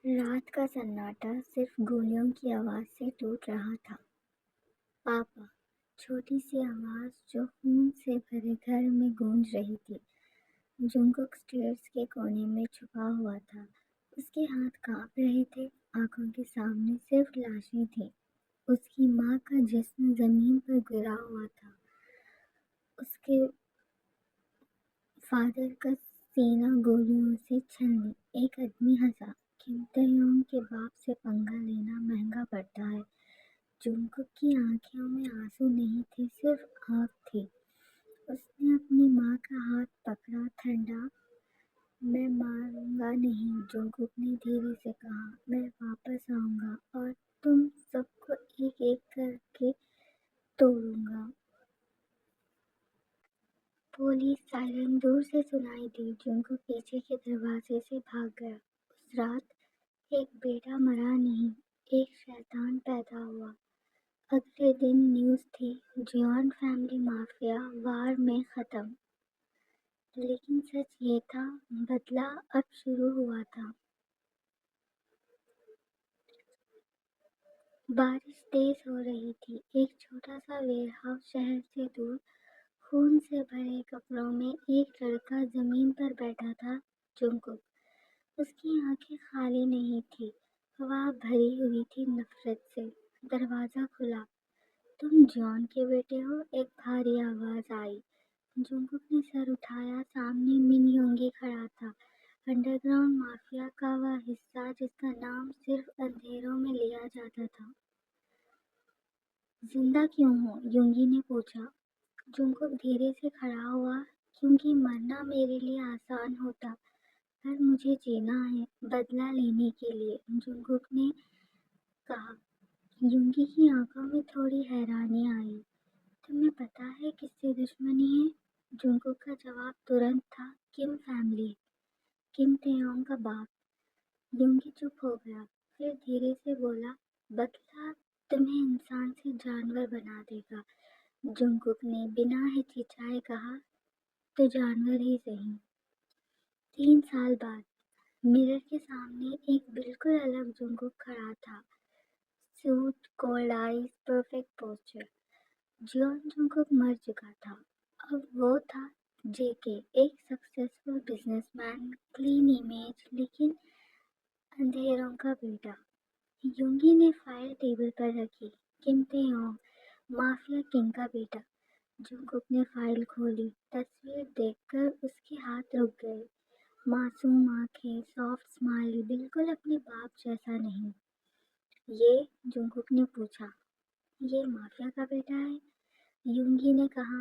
رات کا سناٹا صرف گولیوں کی آواز سے ٹوٹ رہا تھا۔ پاپا، چھوٹی سی آواز جو خون سے بھرے گھر میں گونج رہی تھی۔ جنگک اسٹیئرز کے کونے میں چھپا ہوا تھا۔ اس کے ہاتھ کانپ رہے تھے، آنکھوں کے سامنے صرف لاشیں تھیں۔ اس کی ماں کا جسم زمین پر گرا ہوا تھا، اس کے فادر کا سینہ گولیوں سے چھلنی۔ ایک آدمی ہنسا، کم تیونگ کے باپ سے پنگا لینا مہنگا پڑتا ہے۔ جنگک کی آنکھوں میں آنسو نہیں تھے، صرف آگ تھی۔ اس نے اپنی ماں کا ہاتھ پکڑا، ٹھنڈا۔ میں ماروں گا نہیں، جنگک نے دھیرے سے کہا۔ میں واپس آؤں گا اور تم سب کو ایک ایک کر کے توڑوں گا۔ پولیس سائرن دور سے سنائی دی۔ جنگک پیچھے کے دروازے سے بھاگ گیا۔ اس رات ایک بیٹا مرا نہیں، ایک شیطان پیدا ہوا۔ اگلے دن نیوز تھی، جیون فیملی مافیا وار میں ختم۔ لیکن سچ یہ تھا، بدلہ اب شروع ہوا تھا۔ بارش تیز ہو رہی تھی۔ ایک چھوٹا سا ویئر ہاؤس شہر سے دور، خون سے بھرے کپڑوں میں ایک لڑکا زمین پر بیٹھا تھا۔ جنگک، اس کی آنکھیں خالی نہیں تھیں، ہوا بھری ہوئی تھی نفرت سے۔ دروازہ کھلا۔ تم جان کے بیٹے ہو؟ ایک بھاری آواز آئی۔ جنگک نے سر اٹھایا، سامنے من یونگی کھڑا تھا، انڈر گراؤنڈ مافیا کا وہ حصہ جس کا نام صرف اندھیروں میں لیا جاتا تھا۔ زندہ کیوں ہو؟ یونگی نے پوچھا۔ جنگک دھیرے سے کھڑا ہوا۔ کیونکہ مرنا میرے لیے آسان ہوتا، پر مجھے جینا ہے، بدلہ لینے کے لیے، جنگک نے کہا۔ یونگی کی آنکھوں میں تھوڑی حیرانی آئی۔ تمہیں پتہ ہے کس سے دشمنی ہے؟ جنگک کا جواب ترنت تھا، کم فیملی، کم تیونگ کا باپ۔ یونگی چپ ہو گیا، پھر دھیرے سے بولا، بدلہ تمہیں انسان سے جانور بنا دے گا۔ جنگک نے بنا ہچکچائے کہا، تو جانور ہی صحیح۔ 3 سال بعد مرر کے سامنے ایک بالکل الگ جنگک کھڑا تھا۔ Suit, cold eyes, perfect posture. Jeon Jungkook مر چکا تھا۔ اب وہ تھا جے کے، ایک successful business man, clean image, لیکن اندھیروں کا بیٹا۔ یونگی نے فائل ٹیبل پر رکھی۔ کم تیونگ، مافیا کنگ کا بیٹا۔ جنگک نے فائل کھولی۔ تصویر دیکھ کر اس کے ہاتھ رک گئے۔ معصوم آنکھیں، سافٹ اسمائل، بالکل اپنے باپ جیسا نہیں۔ یہ؟ جنگک نے پوچھا۔ یہ مافیا کا بیٹا ہے، یونگی نے کہا۔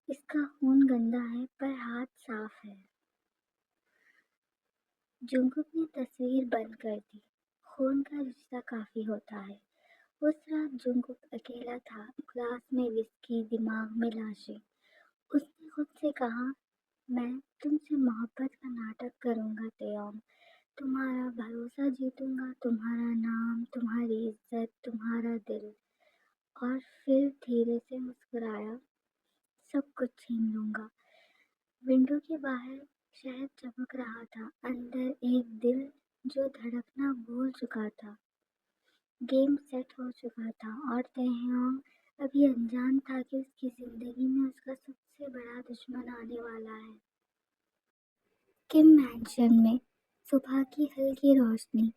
اس کا خون گندا ہے پر ہاتھ صاف ہے۔ جنگک نے تصویر بند کر دی۔ خون کا رشتہ کافی ہوتا ہے۔ اس رات جنگک اکیلا تھا، گلاس میں وسکی، دماغ میں لاشیں۔ اس نے خود سے کہا، میں تم سے محبت کا ناٹک کروں گا تیونگ، تمہارا بھروسہ جیتوں گا، تمہارا نام، تمہاری عزت، تمہارا دل۔ اور پھر دھیرے سے مسکرایا، سب کچھ چھین لوں گا۔ ونڈو کے باہر شہر چمک رہا تھا، اندر ایک دل جو دھڑکنا بھول چکا تھا۔ گیم سیٹ ہو چکا تھا اور تیونگ ابھی انجان تھا کہ اس کی زندگی میں اس کا سب سے بڑا دشمن آنے والا ہے۔ کم مینشن میں صبح کی ہلکی روشنی۔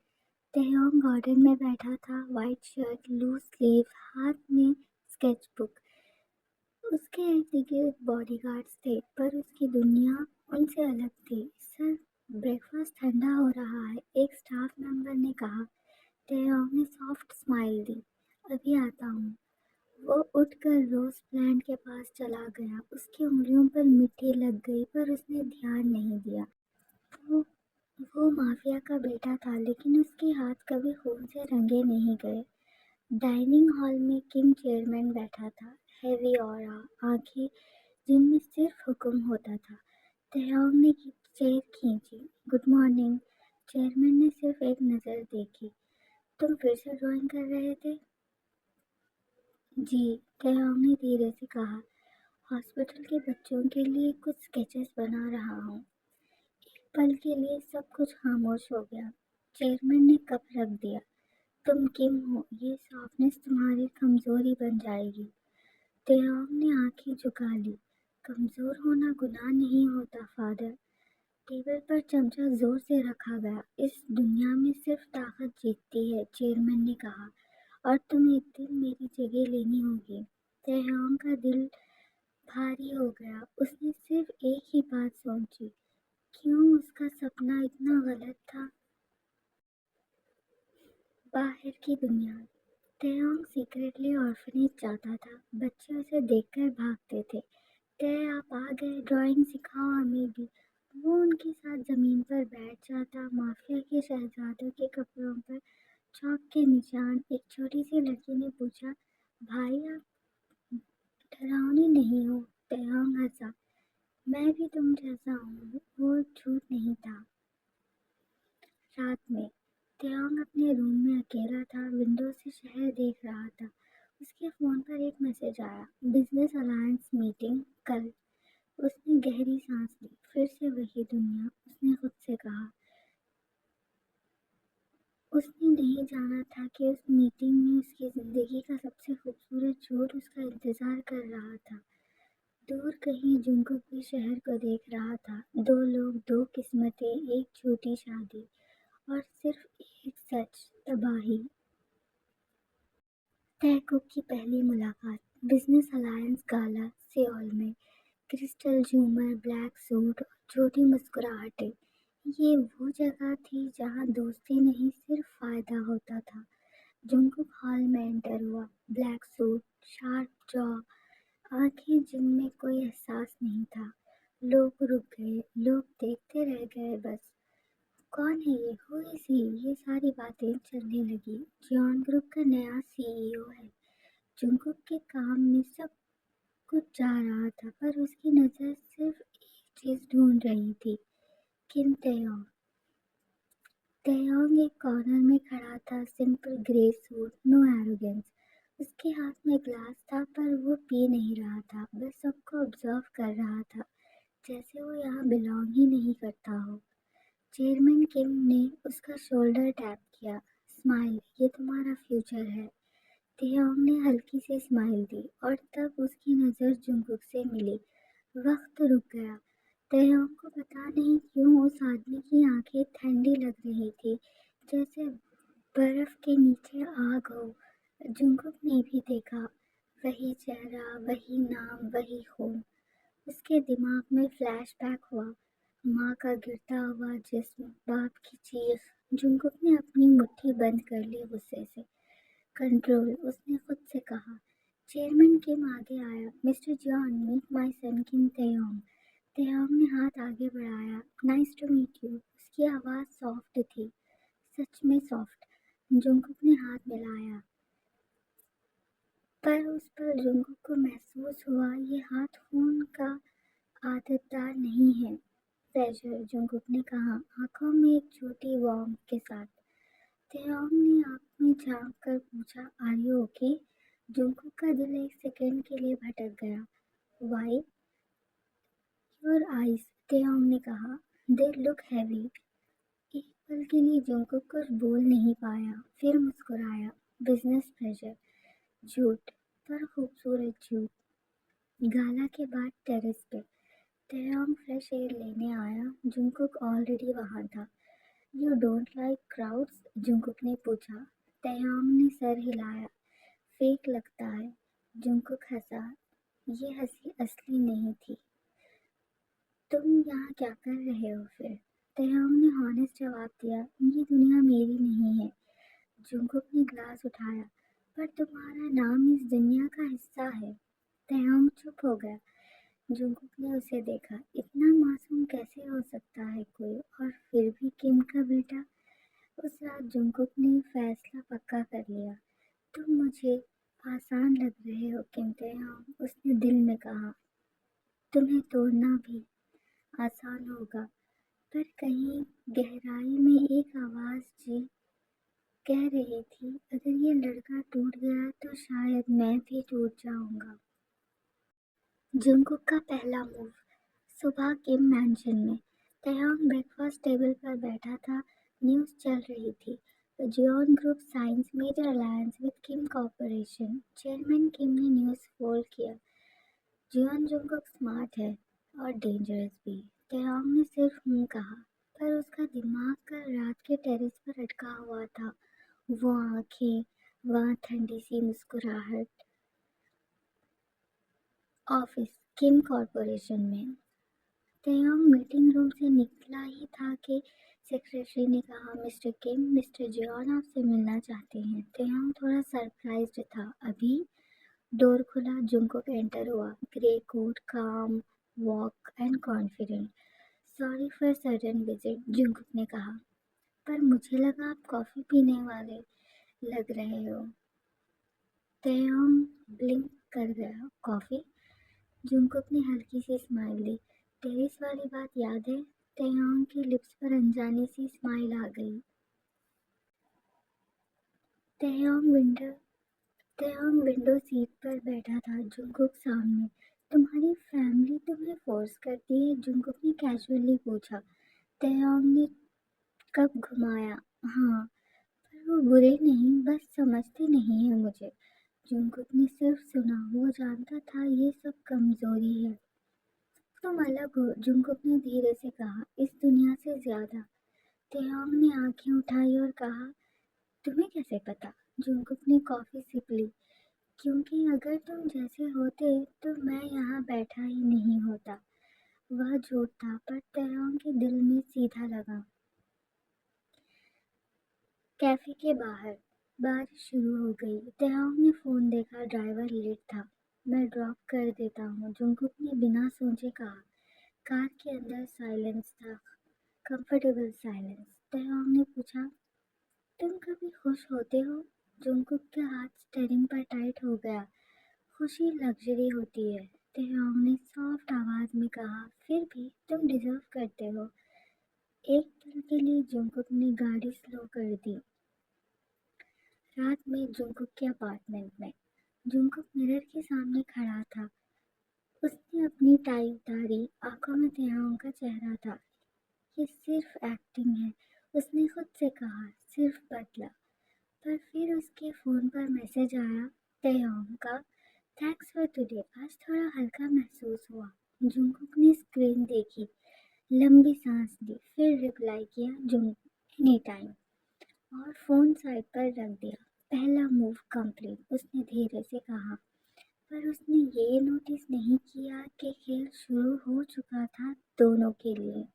تیونگ گارڈن میں بیٹھا تھا، وائٹ شرٹ، لوز سلیو، ہاتھ میں اسکیچ بک۔ اس کے ارد گرد باڈی گارڈز تھے، پر اس کی دنیا ان سے الگ تھی۔ سر، بریک فاسٹ ٹھنڈا ہو رہا ہے، ایک اسٹاف ممبر نے کہا۔ تیونگ نے سافٹ اسمائل دی، ابھی آتا ہوں۔ وہ اٹھ کر روز پلانٹ کے پاس چلا گیا۔ اس کی انگلیوں پر مٹی لگ گئی پر اس نے دھیان نہیں دیا۔ وہ مافیا کا بیٹا تھا، لیکن اس کے ہاتھ کبھی خون سے رنگے نہیں گئے۔ ڈائننگ ہال میں کنگ چیئرمین بیٹھا تھا، ہیوی اورا، آنکھیں جن میں صرف حکم ہوتا تھا۔ تیونگ نے چیئر کھینچی۔ Good morning. چیئرمین نے صرف ایک نظر دیکھی۔ تم پھر سے ڈرائنگ کر رہے تھے؟ جی، تیونگ نے دھیرے سے کہا۔ ہاسپٹل کے بچوں کے لیے کچھ اسکیچز بنا رہا ہوں۔ ایک پل کے لیے سب کچھ خاموش ہو گیا۔ चेयरमैन ने कप रख दिया। तुम किम हो, ये सॉफ्टनेस तुम्हारी कमजोरी बन जाएगी। तेओंग ने आंखें झुका ली। कमजोर होना गुनाह नहीं होता फादर। टेबल पर चमचा जोर से रखा गया। इस दुनिया में सिर्फ ताकत जीतती है, चेयरमैन ने कहा, और तुम्हें एक दिन मेरी जगह लेनी होगी। तेओंग का दिल भारी हो गया। उसने सिर्फ एक ही बात सोची, क्यों उसका सपना इतना गलत था। बाहर की दुनिया। तेओंग सीक्रेटली ऑर्फनेज जाता था। बच्चे उसे देखकर भागते थे। ते आप आ गए, ड्राइंग सिखाओ हमें भी। वो उनके साथ जमीन पर बैठ जाता। माफिया के शहजादों के कपड़ों पर चौक के निशान। एक छोटी सी लड़की ने पूछा, भाई आप डरावने नहीं हो? तेओंग हंसा, मैं भी तुम जैसा हूँ। वो झूठ नहीं था। रात में तेओंग अपने रूम में अकेला था। विंडो से शहर देख रहा था। उसके फोन पर एक मैसेज आया, बिजनेस अलायंस मीटिंग कल। उसने गहरी सांस ली। फिर से वही दुनिया, उसने खुद से कहा। उसने नहीं जाना था कि उस मीटिंग में उसकी जिंदगी का सबसे खूबसूरत झूठ उसका इंतजार कर रहा था। दूर कहीं जुंगकुक भी शहर को देख रहा था। दो लोग, दो किस्मतें, एक छोटी शादी और सिर्फ एक सच, तबाही। तहकुक की पहली मुलाकात। बिजनेस अलायंस गाला, सियोल में। क्रिस्टल झूमर, ब्लैक सूट और छोटी मुस्कुराहटें। ये वो जगह थी जहाँ दोस्ती नहीं, सिर्फ फायदा होता था। जुंगकुक हॉल में एंटर हुआ। ब्लैक सूट, शार्प जॉ, आंखें जिनमें कोई एहसास नहीं था। लोग रुक गए, लोग देखते रह गए बस। कौन है ये? Who is he? ये सारी बातें चलने लगी। जॉन ग्रुप का नया सीईओ है। जुंगकुक के काम में सब कुछ जा रहा था, पर उसकी नजर सिर्फ एक चीज ढूंढ रही थी, किम तेओंग। तेओंग एक कॉर्नर में खड़ा था, simple grey suit, no arrogance. उसके हाथ में ग्लास था, पर वो पी नहीं रहा था, बस सबको ऑब्जर्व कर रहा था, जैसे वो यहाँ बिलोंग ही नहीं करता हो। चेयरमैन किम ने उसका शोल्डर टैप किया। स्माइल, ये तुम्हारा फ्यूचर है। तेओंग ने हल्की सी स्माइल दी, और तब उसकी नज़र जुंगकुक से मिली। वक्त रुक गया। तेओंग को पता नहीं क्यों उस आदमी की आंखें ठंडी लग रही थी, जैसे बर्फ के नीचे आग हो। जुंगकुक ने भी देखा, वही चेहरा, वही नाम, वही खून। उसके दिमाग में फ्लैशबैक हुआ। माँ का गिरता हुआ जिस्म, बाप की चीख। जुंगकुक ने अपनी मुट्ठी बंद कर ली गुस्से से। कंट्रोल, उसने खुद से कहा। चेयरमैन किम आगे आया। Mister John, meet my son Kim Taeong. Taeong ने हाथ आगे बढ़ाया। Nice to meet you. उसकी आवाज़ सॉफ्ट थी, सच में सॉफ्ट। जुंगकुक ने हाथ मिलाया, पर उस पर जुंगकुक को महसूस हुआ ये हाथ खून का आदतदार नहीं है। प्रेशर, जुंगकुक ने कहा, आंखों में एक छोटी वार्म के साथ। तेओंग ने आंख में झांक कर पूछा, आर यू ओके? जुंगकुक का दिल एक सेकंड के लिए भटक गया। वाई? योर आईज, तेओंग ने कहा, दे लुक हैवी। एक पल के लिए जुंगकुक कुछ बोल नहीं पाया, फिर मुस्कुराया। बिजनेस प्रेशर, झूठ, पर खूबसूरत झूठ। गाला के बाद टेरेस पे तेओंग फ्रेश एयर लेने आया। जुंगकुक ऑलरेडी वहां था। You don't like crowds? Jungkook ने पूछा। तेओंग ने सर हिलाया। फेक लगता है। जुंगकुक हंसा। ये हंसी असली नहीं थी। तुम यहाँ क्या कर रहे हो फिर? तेओंग ने हॉनेस्ट जवाब दिया, ये दुनिया मेरी नहीं है। जुंगकुक ने ग्लास उठाया, पर तुम्हारा नाम इस दुनिया का हिस्सा है। तेओंग चुप हो गया। जुंगकुक ने उसे देखा। इतना मासूम कैसे हो सकता है कोई, और फिर भी किम का बेटा। उस रात जुंगकुक ने फैसला पक्का कर लिया। तुम मुझे आसान लग रहे हो किम तेओंग, उसने दिल में कहा। तुम्हें तोड़ना भी आसान होगा। पर कहीं गहराई में एक आवाज जी कह रही थी, अगर ये लड़का टूट गया तो शायद मैं भी टूट जाऊंगा। जुंगकुक का पहला मूव। सुबह किम मैंशन में। तेओंग ब्रेकफास्ट टेबल पर बैठा था। न्यूज़ चल रही थी। Jeon group signs major alliance with Kim corporation. Chairman Kim ने न्यूज़ फोल्ड किया। जियोन जुंगकुक स्मार्ट है और डेंजरस भी। तेहवांग ने सिर्फ कहा, पर उसका दिमाग कल रात के टेरेस पर अटका हुआ था। वो आंखें, वहाँ ठंडी सी मुस्कुराहट। ऑफिस, किम कॉरपोरेशन में। तेयोंग मीटिंग रूम से निकला ही था कि सेक्रेटरी ने कहा, मिस्टर किम, मिस्टर जियोन आपसे मिलना चाहते हैं। तेयोंग थोड़ा सरप्राइज्ड था। अभी डोर खुला, जुंगकुक एंटर हुआ। ग्रे कोट, काम, walk and confident. Sorry for sudden visit, Jungkook ने कहा, पर मुझे लगा आप कॉफी पीने वाले लग रहे हो। तेयोंग ब्लिंक कर गया। कॉफी? जुंगकुक ने हल्की सी स्माइल दी। टेरेस वाली बात याद है? तेयोंग के लिप्स पर अनजानी सी स्माइल आ गई। तेयोंग विंडो सीट पर बैठा था, जुंगकुक सामने। तुम्हारी फैमिली तुम्हें फोर्स करती है? जुंगकुक ने कैजुअली पूछा। तेयोंग ने कप घुमाया। हाँ, पर वो बुरे नहीं, बस समझते नहीं है मुझे। जुंगकुक ने सिर्फ सुना। वो जानता था ये सब कमजोरी है। तुम अलग हो, जुंगकुक ने धीरे से कहा, इस दुनिया से ज्यादा। तेयोंग ने आंखें उठाई और कहा, तुम्हें कैसे पता? जुंगकुक ने कॉफी सिप ली। क्योंकि अगर तुम जैसे होते तो मैं यहाँ बैठा ही नहीं होता। वह झूठ था, पर तेयोंग के दिल में सीधा लगा। कैफे के बाहर बारिश शुरू हो गई। तेयोंग ने फोन देखा, ड्राइवर लेट था। मैं ड्रॉप कर देता हूँ, जुंगकुक ने बिना सोचे कहा। कार के अंदर साइलेंस था, कंफर्टेबल साइलेंस। तेयोंग ने पूछा, तुम कभी खुश होते हो? जुंगकुक के हाथ स्टीयरिंग पर टाइट हो गया। खुशी लग्जरी होती है, तेयोंग ने सॉफ्ट आवाज में कहा, फिर भी तुम डिजर्व करते हो। एक पल के लिए जुंगकुक ने गाड़ी स्लो कर दी। रात में जुंगकुक के अपार्टमेंट में। जुंगकुक मिरर के सामने खड़ा था। उसने अपनी टाई उतारी। आंखों में तेयोंग का चेहरा था। ये सिर्फ एक्टिंग है, उसने खुद से कहा, सिर्फ बदला। पर फिर उसके फोन पर मैसेज आया, तेयोंग का, थैंक्स फॉर टुडे, आज थोड़ा हल्का महसूस हुआ। जुंगकुक ने स्क्रीन देखी, लंबी सांस ली, फिर रिप्लाई किया, जुंग एनी टाइम, और फोन साइड पर रख दिया। पहला मूव कंप्लीट, उसने धीरे से कहा। पर उसने ये नोटिस नहीं किया कि खेल शुरू हो चुका था दोनों के लिए।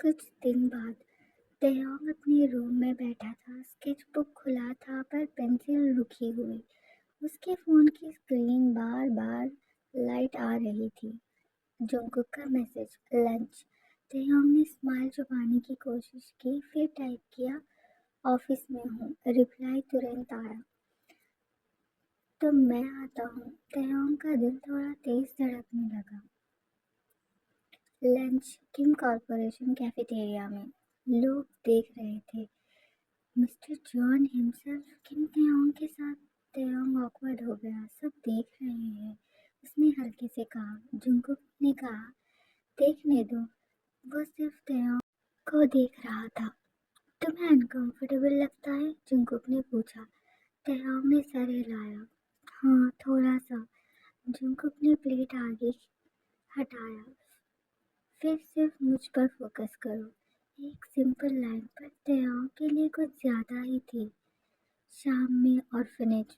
कुछ दिन बाद तेयोंग अपने रूम में बैठा था। स्केच बुक खुला था, पर पेंसिल रुकी हुई। उसके फोन की स्क्रीन बार बार लाइट आ रही थी। जुंगकुक का मैसेज, लंच। तेयोंग ने स्माइल छुपाने की कोशिश की, फिर टाइप किया, ऑफिस में हूँ। रिप्लाई तुरंत आया, तो मैं आता हूँ। तेयोंग का दिल थोड़ा तेज धड़कने लगा। लंच, किम कॉरपोरेशन कैफेटेरिया में। लोग देख रहे थे। मिस्टर जॉन हिमसेल्फ किम तेयोंग के साथ। तेयोंग ऑकवर्ड हो गया। सब देख रहे हैं, उसने हल्के से कहा। जुंगकुक ने कहा, देखने दो। वो सिर्फ तेयोंग को देख रहा था। तुम्हें अनकंफर्टेबल लगता है? जुंगकुक ने पूछा। तेयोंग ने सर हिलाया। हाँ, थोड़ा सा। जुंगकुक ने प्लेट आगे हटाया। फिर सिर्फ मुझ पर फोकस करो। एक सिंपल लाइन, पर तेयोंग के लिए कुछ ज्यादा ही थी। शाम में ऑर्फनेज।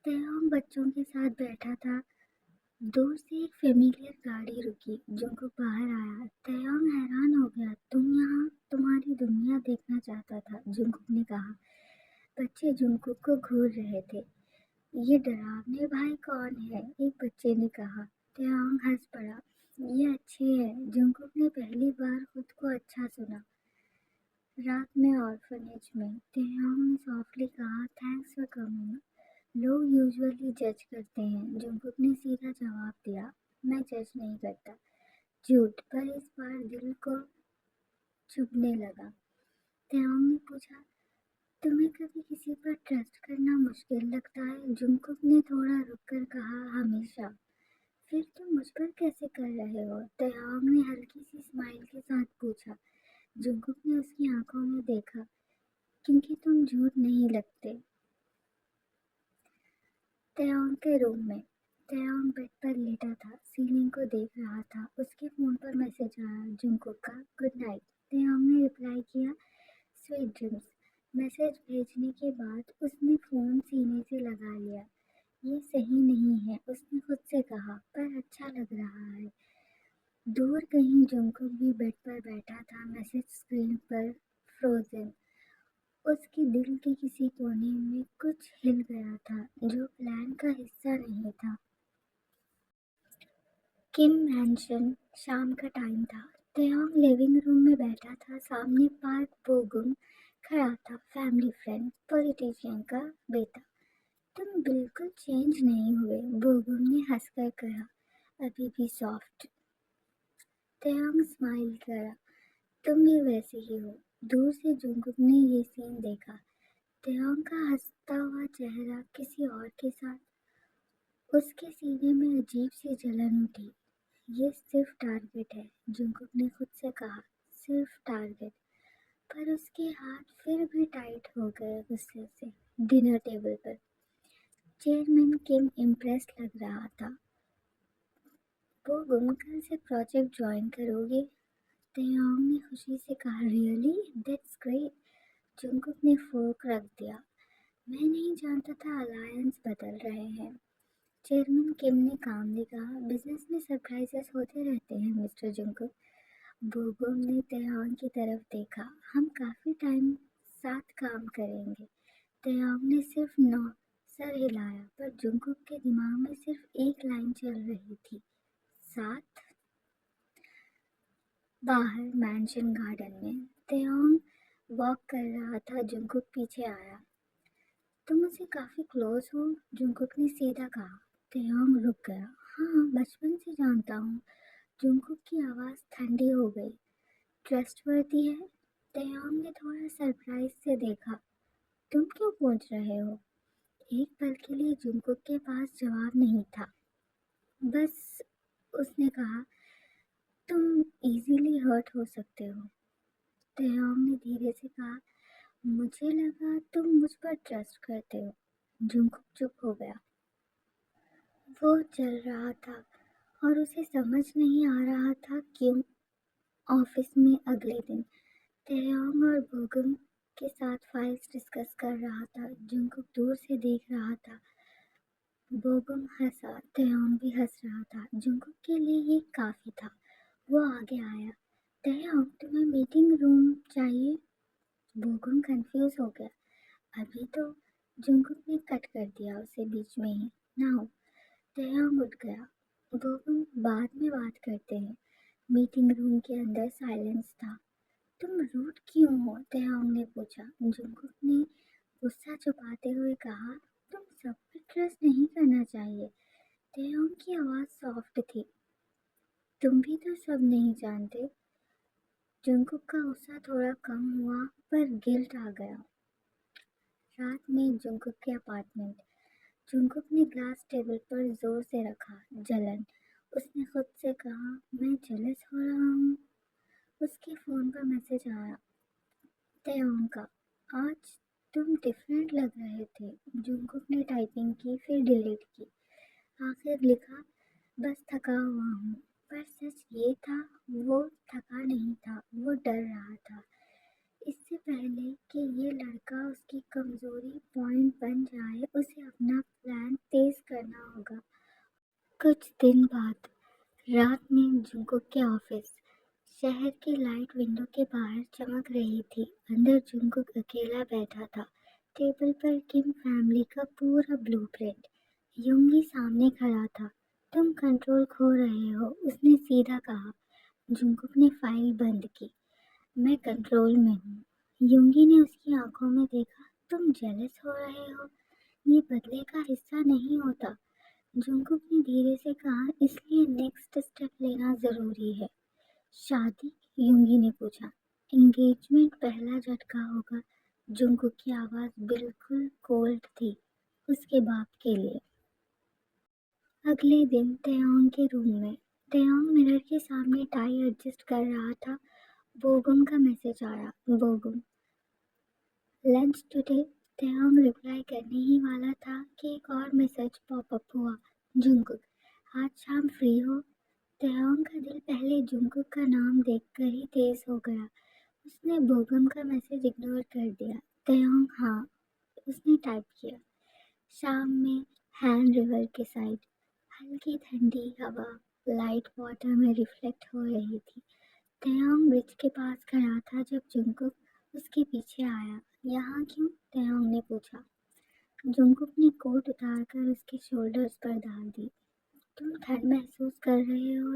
तेयोंग बच्चों के साथ बैठा था। दूर से एक फेमिलियर गाड़ी रुकी। जुंगकुक बाहर आया। तेयोंग हैरान हो गया। तुम यहाँ? तुम्हारी दुनिया देखना चाहता था, जुंगकुक ने कहा। बच्चे जुंगकुक को घूर रहे थे। ये डरावने भाई कौन है? एक बच्चे ने कहा। तेयोंग हंस पड़ा। ये अच्छे हैं। जुंगकुक ने पहली बार खुद को अच्छा सुना। रात में ऑर्फनेज में। तेयोंग ने सॉफ्टली कहा, थैंक्स फॉर कमिंग। लोग यूजुअली जज करते हैं, जुंगकुक ने सीधा जवाब दिया। मैं जज नहीं करता। झूठ, पर इस बार दिल को चुभने लगा। तेयोंग ने पूछा, तुम्हें कभी किसी पर ट्रस्ट करना मुश्किल लगता है? जुंगकुक ने थोड़ा रुककर कहा, हमेशा। फिर तुम मुझ पर कैसे कर रहे हो? तेयोंग ने हल्की सी स्माइल के साथ पूछा। जुंगकुक ने उसकी आंखों में देखा, क्योंकि तुम झूठ नहीं लगते। तयोंग के रूम में तयोंग बेड पर लेटा था, सीलिंग को देख रहा था। उसके फोन पर मैसेज आया, जुंगकुक का, गुड नाइट। तयोंग ने रिप्लाई किया, स्वीट ड्रीम्स। मैसेज भेजने के बाद उसने फोन सीने से लगा लिया। ये सही नहीं है, उसने खुद से कहा, पर अच्छा लग रहा है। दूर कहीं जुंगकुक भी बेड पर बैठा था, मैसेज स्क्रीन पर फ्रोजन। उसके दिल के किसी कोने में कुछ हिल गया था, जो प्लान का हिस्सा नहीं था। किम मैंशन, शाम का टाइम था। तयोंग लिविंग रूम में बैठा था, सामने पार्क बोगुम खड़ा था, फैमिली फ्रेंड, पॉलिटिशियन का बेटा। तुम बिल्कुल चेंज नहीं हुए, बोगुम ने हंसकर कहा, अभी भी सॉफ्ट। तयोंग स्माइल करा, तुम भी वैसे ही हो। दूर से जुंगकुक ने ये सीन देखा। तयोंग का हंसता हुआ चेहरा किसी और के साथ। उसके सीने में अजीब सी जलन उठी। ये सिर्फ टारगेट है, जुंगकुक ने खुद से कहा, सिर्फ टारगेट। पर उसके हाथ फिर भी टाइट हो गए गुस्से से। डिनर टेबल पर चेयरमैन किम इम्प्रेस लग रहा था। वो कल से प्रोजेक्ट ज्वाइन करोगे? तयोंग ने खुशी से कहा, रियली, दैट्स ग्रेट। जुंगकुक ने फोर्क रख दिया। मैं नहीं जानता था अलायंस बदल रहे हैं। चेयरमैन किम ने कामली कहा, बिजनेस में सरप्राइजेस होते रहते हैं मिस्टर जुंगकुक। बोगुम ने तयोंग की तरफ देखा, हम काफी टाइम साथ काम करेंगे। तयोंग ने सिर्फ सर हिलाया, पर जुंगकुक के दिमाग में सिर्फ एक लाइन चल रही थी, साथ। बाहर मैंशन गार्डन में तयोंग वॉक कर रहा था, जुंगकुक पीछे आया। तुम मुझसे काफी क्लोज हो, जुंगकुक ने सीधा कहा। तयोंग रुक गया। हाँ, बचपन से जानता हूँ। जुंगकुक की आवाज ठंडी हो गई। ट्रस्टवर्दी है? तयोंग ने थोड़ा सरप्राइज से देखा। तुम क्यों पूछ रहे हो? एक पल के लिए जुंगकुक के पास जवाब नहीं था। बस उसने कहा, तुम इजीली हर्ट हो सकते हो। तयोंग ने धीरे से कहा, मुझे लगा तुम मुझ पर ट्रस्ट करते हो। जुंगकुक चुप हो गया। वो चल रहा था और उसे समझ नहीं आ रहा था क्यों। ऑफिस में अगले दिन तयोंग और बोगुम के साथ फाइल्स डिस्कस कर रहा था। जुंगकुक दूर से देख रहा था। बोगुम हंसा, तयोंग भी हंस रहा था। जुंगकुक के लिए ये काफी था। वो आगे आया। तयोंग, तुम्हें मीटिंग रूम चाहिए? बोगुम कंफ्यूज हो गया। अभी तो। जुंगकुक ने कट कर दिया उसे बीच में ही। नाउ। तयोंग उठ गया। बोगुम, बाद में बात करते हैं। मीटिंग रूम के अंदर साइलेंस था। तुम रूड क्यों हो? तयोंग ने पूछा। जुंगकुक ने गुस्सा छुपाते हुए कहा, तुम सब पर ट्रस्ट नहीं करना चाहिए। तयोंग की आवाज सॉफ्ट थी। तुम भी तो सब नहीं जानते। जुंगकुक का गुस्सा थोड़ा कम हुआ, पर गिल्ट आ गया। रात में जुंगकुक के अपार्टमेंट। जुंगकुक ने ग्लास टेबल पर जोर से रखा। जलन। उसने खुद से कहा, मैं जेलस हो रहा हूँ। उसके फोन पर मैसेज आया, तयोंग का, आज तुम डिफरेंट लग रहे थे। जुंगकुक ने टाइपिंग की, फिर डिलीट की। आखिर लिखा, बस थका हुआ हूँ। पर सच ये था, वो थका नहीं था, वो डर रहा था। इससे पहले कि ये लड़का उसकी कमजोरी पॉइंट बन जाए, उसे अपना प्लान तेज करना होगा। कुछ दिन बाद रात में जुंगकुक के ऑफिस। शहर की लाइट विंडो के बाहर चमक रही थी। अंदर जुंगकुक अकेला बैठा था। टेबल पर किम फैमिली का पूरा ब्लूप्रिंट। युंगी सामने खड़ा था। तुम कंट्रोल खो रहे हो, उसने सीधा कहा। जुंगकुक ने फाइल बंद की। मैं कंट्रोल में हूँ। युंगी ने उसकी आंखों में देखा। तुम जेलस हो रहे हो? ये बदले का हिस्सा नहीं होता। जुंगकुक ने धीरे से कहा, इसलिए नेक्स्ट स्टेप लेना जरूरी है। शादी? युंगी ने पूछा। एंगेजमेंट पहला झटका होगा। जुंगकुक की आवाज बिल्कुल कोल्ड थी, उसके बाप के लिए। अगले दिन तयोंग के रूम में। तयोंग मिरर के सामने टाई एडजस्ट कर रहा था। बोगम का मैसेज आया। बोगम, लंच टुडे। तेहोंग रिप्लाई करने ही वाला था कि एक और मैसेज पॉपअप हुआ। जुंगकुक, आज शाम फ्री हो? तेहोंग का दिल पहले जुंगकुक का नाम देखकर ही तेज हो गया। उसने बोगम का मैसेज इग्नोर कर दिया। तेहोंग, हाँ, उसने टाइप किया। शाम में हैन रिवर के साइड हल्की ठंडी हवा लाइट वाटर में रिफ्लेक्ट हो रही थी। तेहोंग ब्रिज के पास खड़ा था जब जुंगकुक उसके पीछे आया। यहाँ क्यों? तेहोंग ने पूछा। जुंगकुक ने कोट उतारकर उसके शोल्डर्स पर डाल दी। तुम ठंड महसूस कर रहे हो?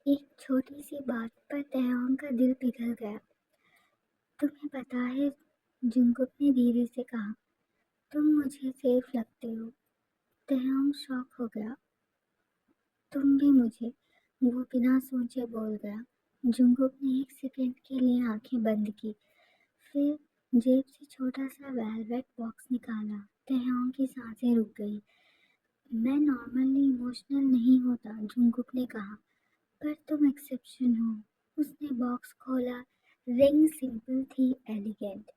एक छोटी सी बात पर तेहोंग का दिल पिघल गया। तुम्हें पता है, जुंगकुक ने धीरे से कहा, तुम मुझे सेफ लगते हो। तेहोंग शॉक हो गया। तुम भी मुझे, वो बिना सोचे बोल गया। जुंगकुक ने एक सेकंड के लिए आंखें बंद की, फिर जेब से छोटा सा वेलवेट बॉक्स निकाला। तेहोंग की सांसें रुक गई। मैं नॉर्मली इमोशनल नहीं होता, जुंगकुक ने कहा, पर तुम एक्सेप्शन हो। उसने बॉक्स खोला। रिंग सिंपल थी, एलिगेंट।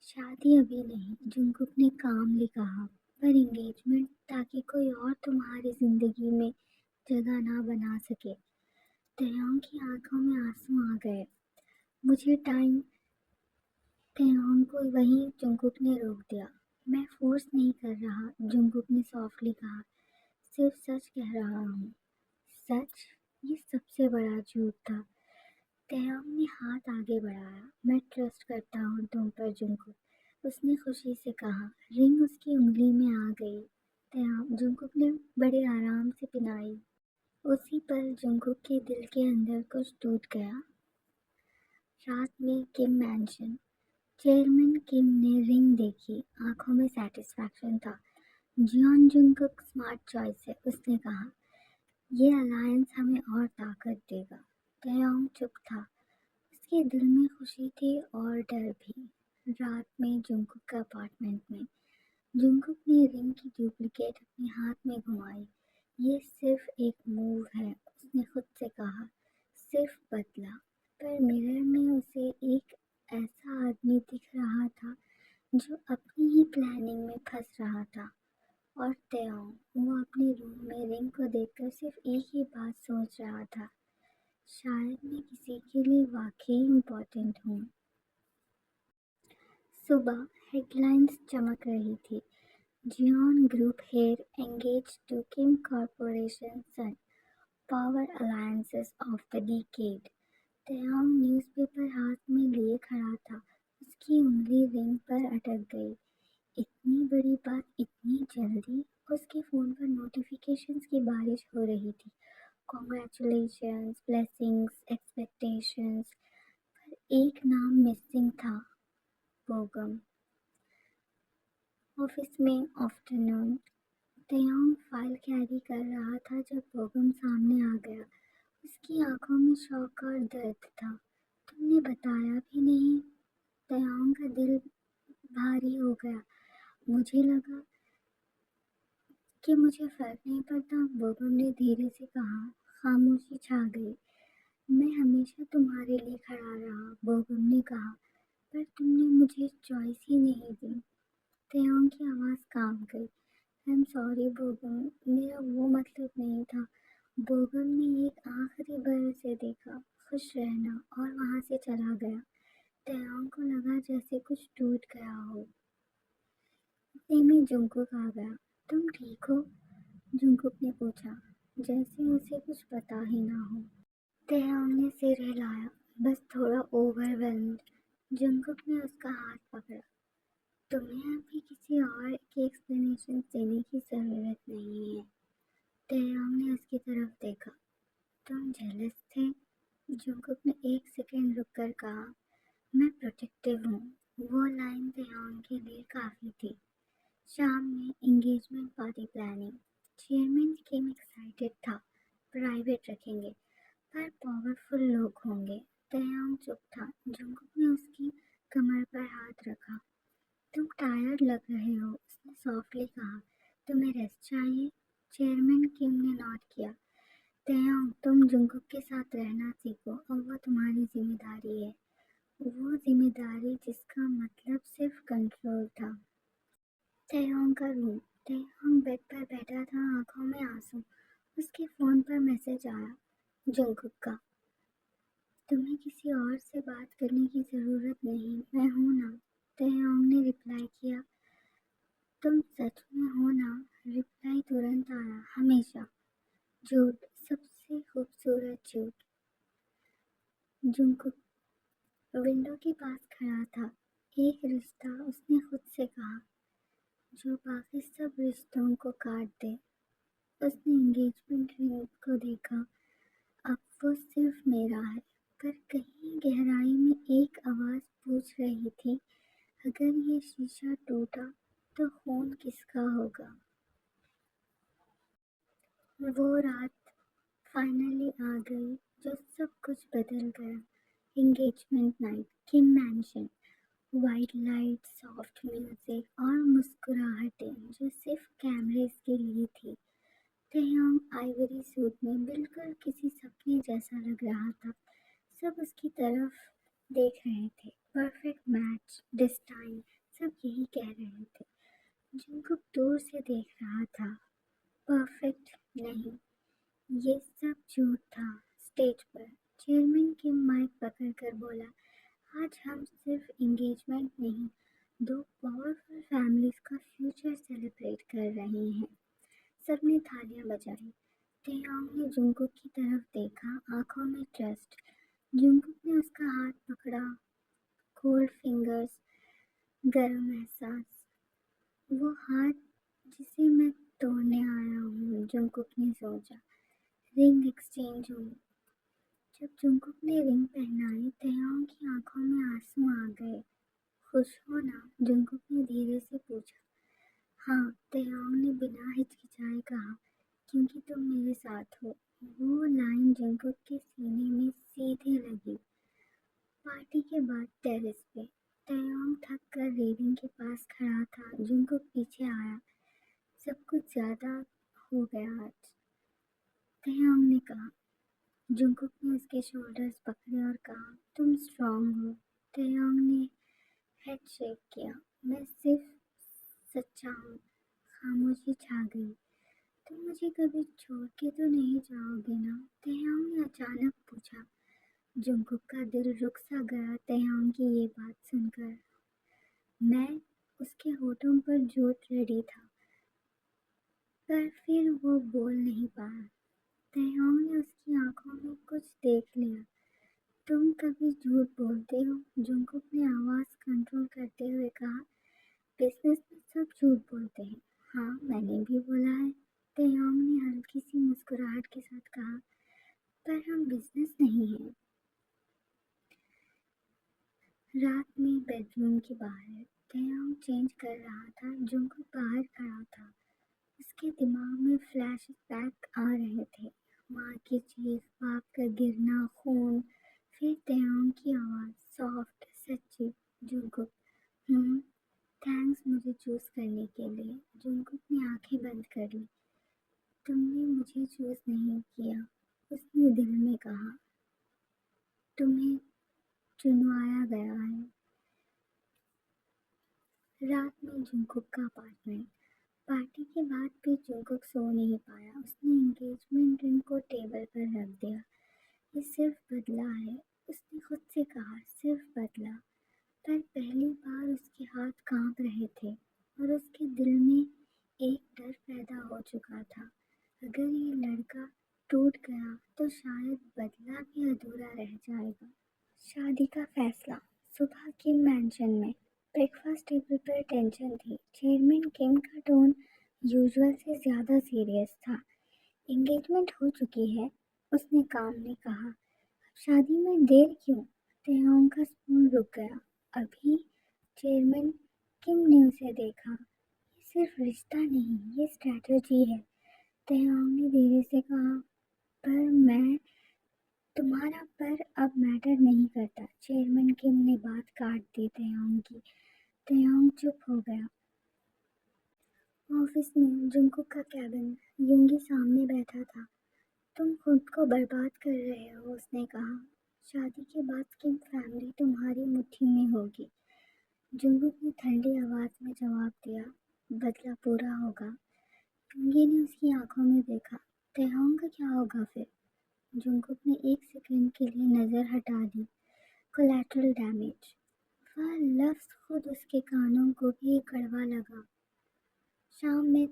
शादी अभी नहीं, जुंगकुक ने कामली कहा, पर एंगेजमेंट, ताकि कोई और तुम्हारी जिंदगी में जगह ना बना सके। तेहोंग की आंखों में आंसू आ गए। मुझे टाइम। तेहोंग को वहीं जुंगकुक ने रोक दिया। मैं फोर्स नहीं कर रहा, जुंगकुक ने सॉफ्टली कहा, सिर्फ सच कह रहा हूँ। सच? ये सबसे बड़ा झूठ था। तेहोंग ने हाथ आगे बढ़ाया। मैं ट्रस्ट करता हूँ तुम पर, जुंगकुक, उसने खुशी से कहा। रिंग उसकी उंगली में आ गई। जुंगकुक ने बड़े आराम से पिनाई। उसी पल जुंगकुक के दिल के अंदर कुछ टूट गया। रात में किम मैंशन। चेयरमैन किम ने रिंग देखी। आंखों में सेटिस्फैक्शन था। जियोन जुंगकुक स्मार्ट चॉइस है, उसने कहा। ये अलायंस हमें और ताकत देगा। तेहोंग चुप था। उसके दिल में खुशी थी और डर भी। रात में जुंगकुक का अपार्टमेंट में जुंगकुक ने रिंग की डुप्लीकेट अपने हाथ में घुमाई। ये सिर्फ एक मूव है, उसने खुद से कहा, सिर्फ बदला। पर मिरर में उसे एक ऐसा आदमी दिख रहा था जो अपनी ही प्लानिंग में फंस रहा था। और तेओंग, वो अपने रूम में रिंग को देखकर सिर्फ एक ही बात सोच रहा था, शायद मैं किसी के लिए वाकई इम्पोर्टेंट हूँ। सुबह हेडलाइंस चमक रही थी। Jeon group heir engage to Kim corporation son, power alliances of the decade. Taeong newspaper हाथ में लिए खड़ा था। उसकी उंगली रिंग पर अटक गई। इतनी बड़ी बात इतनी जल्दी? उसके फ़ोन पर नोटिफिकेशंस की बारिश हो रही थी। Congratulations, blessings, expectations. पर एक नाम मिसिंग था, बोगम। ऑफिस में आफ्टरनून। तेयोंग फाइल कैरी कर रहा था जब बोगम सामने आ गया। उसकी आंखों में शौक और दर्द था। तुमने बताया भी नहीं? तेयोंग का दिल भारी हो गया। मुझे लगा कि मुझे फर्क नहीं पड़ता, बोगम ने धीरे से कहा। खामोशी छा गई। मैं हमेशा तुम्हारे लिए खड़ा रहा, बोगम ने कहा, पर तुमने मुझे चॉइस ही नहीं दी। तेयोंग की आवाज़ कांप गई। आई एम सॉरी बोगम, मेरा वो मतलब नहीं था। बोगम ने एक आखिरी बार उसे देखा, खुश रहना, और वहाँ से चला गया। तेयोंग को लगा जैसे कुछ टूट गया हो। इतने में जुंगकुक आ गया। तुम ठीक हो? जुंगकुक ने पूछा, जैसे उसे कुछ पता ही ना हो। तेयोंग ने सिर हिलाया, बस थोड़ा ओवरवेल्म्ड। जुंगकुक ने उसका हाथ पकड़ा। तुम्हें अभी किसी और की एक्सप्लेनेशन देने की ज़रूरत नहीं है। तेयोंग ने उसकी तरफ देखा। तुम जेलस थे? जुंगकुक ने एक सेकंड रुककर कहा, मैं प्रोटेक्टिव हूँ। वो लाइन तेयोंग के लिए काफ़ी थी। शाम में एंगेजमेंट पार्टी प्लानिंग। चेयरमैन किम एक्साइटेड था। प्राइवेट रखेंगे, पर पावरफुल लोग होंगे। तेयोंग चुप था। जुंगकुक ने उसकी कमर पर हाथ रखा। तुम टायर्ड लग रहे हो, उसने सॉफ्टली कहा। तुम्हें रेस्ट चाहिए? चेयरमैन किम ने नॉट किया। तेयोंग, तुम जुंगकुक के साथ रहना सीखो, अब वो तुम्हारी जिम्मेदारी है। وہ ذمہ داری جس کا مطلب صرف کنٹرول تھا۔ تیہانگ کا روم۔ تیہانگ بیڈ پر بیٹھا تھا، آنکھوں میں آنسو۔ اس کے فون پر میسج آیا، جنگکوک کا۔ تمہیں کسی اور سے بات کرنے کی ضرورت نہیں، میں ہوں نا۔ تیہانگ نے رپلائی کیا، تم سچ میں ہو نا؟ رپلائی ترنت آیا، ہمیشہ۔ جھوٹ، سب سے خوبصورت جھوٹ۔ جنگکوک ونڈو کے پاس کھڑا تھا۔ ایک رشتہ، اس نے خود سے کہا، جو باقی سب رشتوں کو کاٹ دے۔ اس نے انگیجمنٹ رنگ کو دیکھا، اب وہ صرف میرا ہے۔ پر کہیں گہرائی میں ایک آواز پوچھ رہی تھی، اگر یہ شیشہ ٹوٹا تو خون کس کا ہوگا؟ وہ رات فائنلی آ گئی جو سب کچھ بدل گیا۔ Engagement night, Kim mansion, white light, soft music اور مسکراہٹیں جو صرف کیمرے کے لیے تھی۔ تیہانگ آئیوری سوٹ میں بالکل کسی سپنے جیسا لگ رہا تھا۔ سب اس کی طرف دیکھ رہے تھے، پرفیکٹ میچ، ڈیسٹائن، سب یہی کہہ رہے تھے۔ جنگکوک دور سے دیکھ رہا تھا، پرفیکٹ نہیں، یہ سب جھوٹ تھا۔ اسٹیج پر چیئرمین کم مائک پکڑ کر بولا، آج ہم صرف انگیجمنٹ نہیں، دو پاورفل فیملیز کا فیوچر سیلیبریٹ کر رہے ہیں۔ سب نے تھالیاں بجائی۔ تیہانگ نے جنگکوک کی طرف دیکھا، آنکھوں میں ٹرسٹ۔ جنگکوک نے اس کا ہاتھ پکڑا، کولڈ فنگرز، گرم احساس۔ وہ ہاتھ جسے میں توڑنے آیا ہوں، جنگکوک نے سوچا۔ رنگ ایکسچینج ہوئی۔ جب جنگکوک نے رنگ پہنائی، تیہانگ کی آنکھوں میں آنسو آ گئے۔ خوش ہو نا؟ جنگکوک نے دھیرے سے پوچھا۔ ہاں، تیہانگ نے بنا ہچکچائے کہا، کیونکہ تم میرے ساتھ ہو۔ وہ لائن جنگکوک کے سینے میں سیدھے لگی۔ پارٹی کے بعد ٹیرس پہ تیہانگ تھک کر ریلنگ کے پاس کھڑا تھا۔ جنگکوک پیچھے آیا، سب کچھ زیادہ ہو گیا آج، تیہانگ نے کہا۔ جنگکوک نے اس کے شولڈرز پکڑے اور کہا، تم اسٹرانگ ہو۔ تیہانگ نے ہیڈ شیک کیا، میں صرف سچا ہوں۔ خاموشی چھا گئی۔ تم مجھے کبھی چھوڑ کے تو نہیں جاؤ گے نا؟ تیہانگ نے اچانک پوچھا۔ جنگکوک کا دل رک سا گیا تیہانگ کی یہ بات سن کر۔ میں اس کے ہونٹوں پر جھوٹ ریڈی تھا، پر پھر وہ بول نہیں پایا۔ تیہانگ نے اس کی آنکھوں میں کچھ دیکھ لیا۔ تم کبھی جھوٹ بولتے ہو؟ جنگکوک نے آواز کنٹرول کرتے ہوئے کہا، بزنس میں سب جھوٹ بولتے ہیں۔ ہاں، میں نے بھی بولا ہے، تیہانگ نے ہلکی سی مسکراہٹ کے ساتھ کہا، پر ہم بزنس نہیں ہیں۔ رات میں بیڈ روم کے باہر تیہانگ چینج کر رہا تھا، جنگکوک باہر کھڑا تھا۔ اس کے دماغ میں فلیش بیک آ رہے تھے، ماں کی چیخ، باپ کا گرنا، خون، پھر تیہانگ کی آواز، سافٹ، سچی، جنگکوک، تھینکس مجھے چوز کرنے کے لیے۔ جنگکوک نے آنکھیں بند کر لی۔ تم نے مجھے چوز نہیں کیا، اس نے دل میں کہا، تمہیں چنوایا گیا ہے۔ رات میں جنگکوک کا اپارٹمنٹ۔ پارٹی کے بعد بھی جنگکوک سو نہیں پایا۔ اس نے انگیجمنٹ رنگ کو ٹیبل پر رکھ دیا۔ یہ صرف بدلہ ہے، اس نے خود سے کہا، صرف بدلہ۔ پر پہلی بار اس کے ہاتھ کانپ رہے تھے، اور اس کے دل میں ایک ڈر پیدا ہو چکا تھا، اگر یہ لڑکا ٹوٹ گیا تو شاید بدلہ بھی ادھورا رہ جائے گا۔ شادی کا فیصلہ۔ صبح کم مینشن میں بریک فاسٹ ٹیبل پر ٹینشن تھی۔ چیئرمین کم کا ٹون یوزول سے زیادہ سیریس تھا۔ انگیجمنٹ ہو چکی ہے، اس نے کالملی کہا، اب شادی میں دیر کیوں؟ تیہانگ کا اسپون رک گیا۔ ابھی؟ چیئرمین کم نے اسے دیکھا۔ یہ صرف رشتہ نہیں، یہ اسٹریٹجی ہے۔ تیہانگ نے دھیرے سے کہا، پر میں تمہارا پر اب میٹر نہیں کرتا۔ چیئرمین کم نے بات کاٹ دی تیہانگ کی۔ تیہانگ چپ ہو گیا۔ آفس میں جنگکوک کا کیبن، یونگی سامنے بیٹھا تھا۔ تم خود کو برباد کر رہے ہو، اس نے کہا۔ شادی کے بعد کی فیملی تمہاری مٹھی میں ہوگی۔ جنگک نے ٹھنڈی آواز میں جواب دیا، بدلہ پورا ہوگا۔ یونگی نے اس کی آنکھوں میں دیکھا، تہونگ کا کیا ہوگا پھر؟ جنگک نے ایک سیکنڈ کے لیے نظر ہٹا دی۔ Collateral damage. وہ لفظ خود اس کے کانوں کو بھی کڑوا لگا۔ شام میں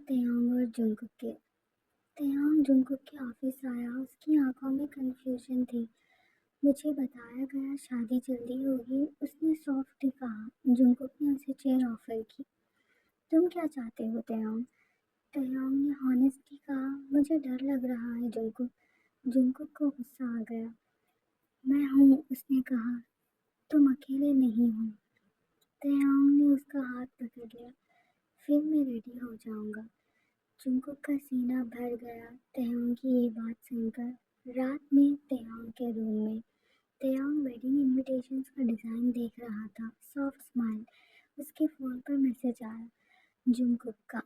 تیانگ جنگک کے آفس آیا۔ اس کی آنکھوں میں کنفیوژن تھی۔ مجھے بتایا گیا شادی جلدی ہوگی، اس نے سافٹلی کہا۔ جنگک نے اسے چیئر آفر کی۔ تم کیا چاہتے ہو تیانگ؟ تیانگ نے ہانیسٹلی کہا، مجھے ڈر لگ رہا ہے جنگک۔ جنگک کو غصہ آ گیا۔ میں ہوں، اس نے کہا، تم اکیلے نہیں ہو۔ تیانگ نے اس کا ہاتھ پکڑ لیا۔ پھر میں ریڈی ہو جاؤں گا۔ جنگک کا سینہ بھر گیا تیانگ کی یہ بات سن کر۔ رات میں تیانگ کے روم میں تیانگ ویڈنگ انویٹیشنز کا ڈیزائن دیکھ رہا تھا۔ Soft smile. اس کے فون پر میسج آیا، جنگک کا،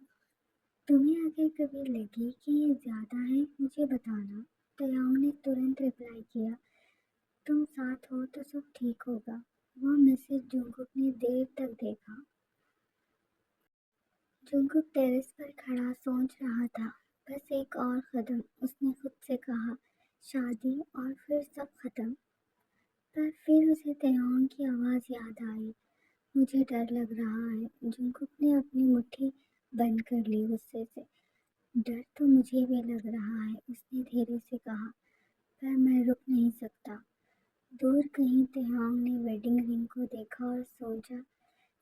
تمہیں اگر کبھی لگے کہ یہ زیادہ ہے مجھے بتانا۔ تیانگ نے ترنت رپلائی کیا، تم ساتھ ہو تو سب ٹھیک ہوگا۔ وہ میسج جنگک نے دیر تک دیکھا۔ جنگک ٹیرس پر کھڑا سوچ رہا تھا، بس ایک اور قدم، اس نے خود سے کہا، شادی اور پھر سب ختم۔ پر پھر اسے تیانگ کی آواز یاد آئی، مجھے ڈر لگ رہا ہے۔ جنگک نے اپنی مٹھی بند کر لی غصے سے۔ ڈر تو مجھے بھی لگ رہا ہے، اس نے دھیرے سے کہا، پر میں رک نہیں سکتا۔ دور کہیں تیانگ نے ویڈنگ رنگ کو دیکھا اور سوچا،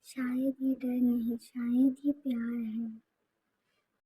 شاید یہ ڈر نہیں، شاید یہ پیار ہے۔